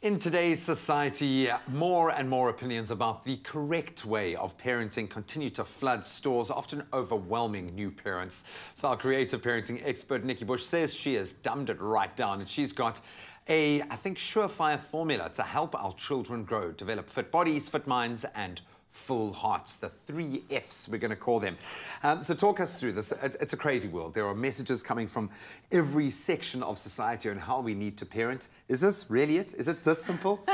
In today's society, more and more opinions about the correct way of parenting continue to flood stores, often overwhelming new parents. So our creative parenting expert, Nikki says she has dumbed it right down, and she's got a, I think, surefire formula to help our children grow, develop fit bodies, fit minds, and full hearts, the 3 Fs, we're going to call them. So talk us through this. It's a crazy world. There are messages coming from every section of society on how we need to parent. Is this really it? Is it this simple?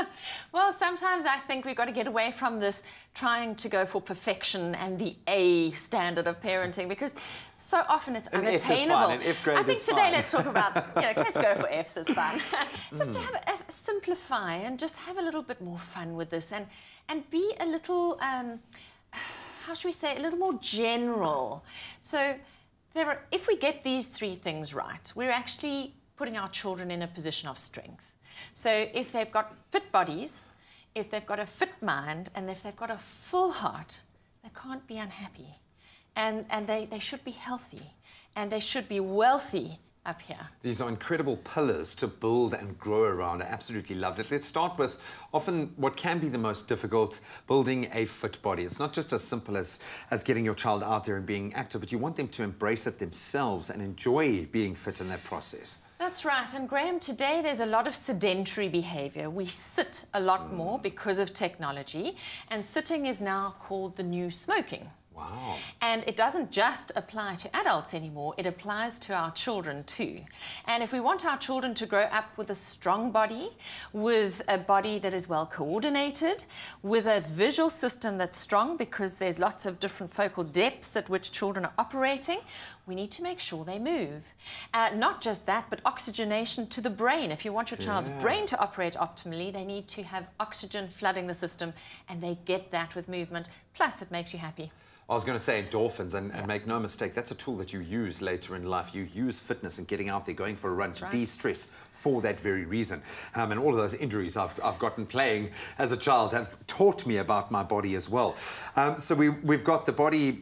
Well, sometimes I think we've got to get away from this trying to go for perfection and the A standard of parenting, because so often it's unattainable. F is fine. An F grade I think is today fine. Let's talk about, let's go for Fs, it's fun. Just to have simplify and just have a little bit more fun with this and be a little, how should we say, a little more general. So if we get these 3 things right, we're actually putting our children in a position of strength. So if they've got fit bodies, if they've got a fit mind, and if they've got a full heart, they can't be unhappy. And they should be healthy, and they should be wealthy up here. These are incredible pillars to build and grow around. I absolutely loved it. Let's start with often what can be the most difficult, building a fit body. It's not just as simple as getting your child out there and being active, but you want them to embrace it themselves and enjoy being fit in that process. That's right. And Graham, today there's a lot of sedentary behavior. We sit a lot more because of technology, and sitting is now called the new smoking. Wow. And it doesn't just apply to adults anymore, it applies to our children too. And if we want our children to grow up with a strong body, with a body that is well coordinated, with a visual system that's strong, because there's lots of different focal depths at which children are operating, we need to make sure they move. Not just that, but oxygenation to the brain. If you want your child's brain to operate optimally, they need to have oxygen flooding the system, and they get that with movement. Plus, it makes you happy. I was going to say endorphins, and make no mistake, that's a tool that you use later in life. You use fitness and getting out there, going for a run to de-stress for that very reason. And all of those injuries I've gotten playing as a child have taught me about my body as well. So we've got the body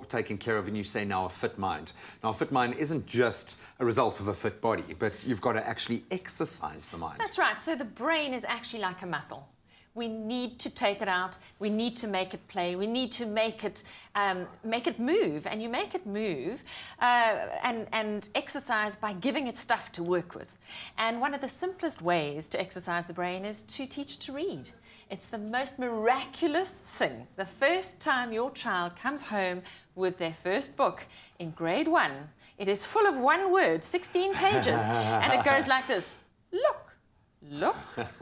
taken care of, and you say now a fit mind. Now, a fit mind isn't just a result of a fit body, but you've got to actually exercise the mind. That's right. So the brain is actually like a muscle. We need to take it out, we need to make it play, we need to make it move. And you make it move and exercise by giving it stuff to work with. And one of the simplest ways to exercise the brain is to teach it to read. It's the most miraculous thing. The first time your child comes home with their first book in grade 1, it is full of one word, 16 pages, and it goes like this: look. Look,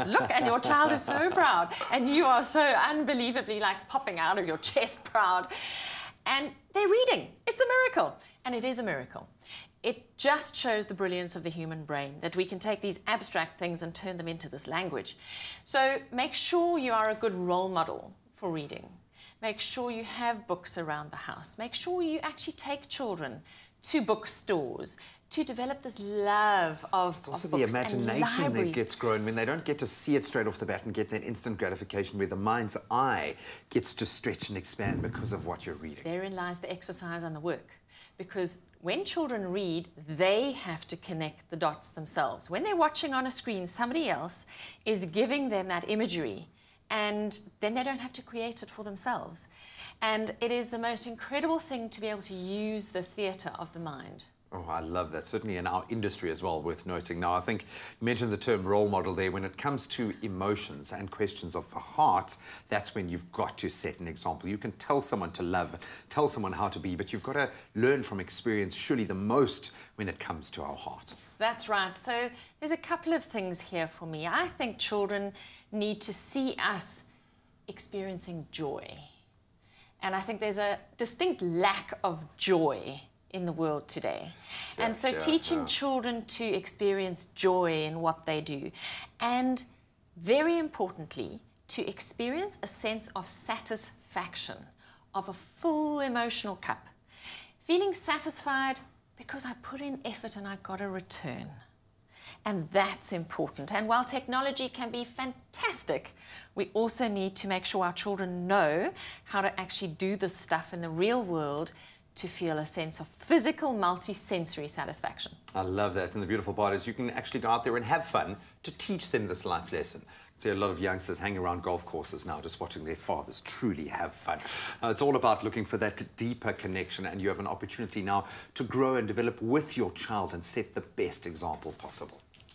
look, and your child is so proud, and you are so unbelievably like popping out of your chest proud, and they're reading. It's a miracle, and it is a miracle. It just shows the brilliance of the human brain, that we can take these abstract things and turn them into this language. So make sure you are a good role model for reading. Make sure you have books around the house. Make sure you actually take children to bookstores to develop this love of It's also books the imagination and that gets grown when they don't get to see it straight off the bat and get that instant gratification where the mind's eye gets to stretch and expand because of what you're reading. Therein lies the exercise and the work. Because when children read, they have to connect the dots themselves. When they're watching on a screen, somebody else is giving them that imagery, and then they don't have to create it for themselves. And it is the most incredible thing to be able to use the theatre of the mind. Oh, I love that. Certainly in our industry as well, worth noting. Now, I think you mentioned the term role model there. When it comes to emotions and questions of the heart, that's when you've got to set an example. You can tell someone to love, tell someone how to be, but you've got to learn from experience, surely the most when it comes to our heart. That's right. So there's a couple of things here for me. I think children need to see us experiencing joy. And I think there's a distinct lack of joy in the world today. And so teaching children to experience joy in what they do, and very importantly, to experience a sense of satisfaction, of a full emotional cup. Feeling satisfied because I put in effort and I got a return. And that's important. And while technology can be fantastic, we also need to make sure our children know how to actually do this stuff in the real world to feel a sense of physical multi-sensory satisfaction. I love that. And the beautiful part is you can actually go out there and have fun to teach them this life lesson. I see a lot of youngsters hanging around golf courses now just watching their fathers truly have fun. It's all about looking for that deeper connection, and you have an opportunity now to grow and develop with your child and set the best example possible.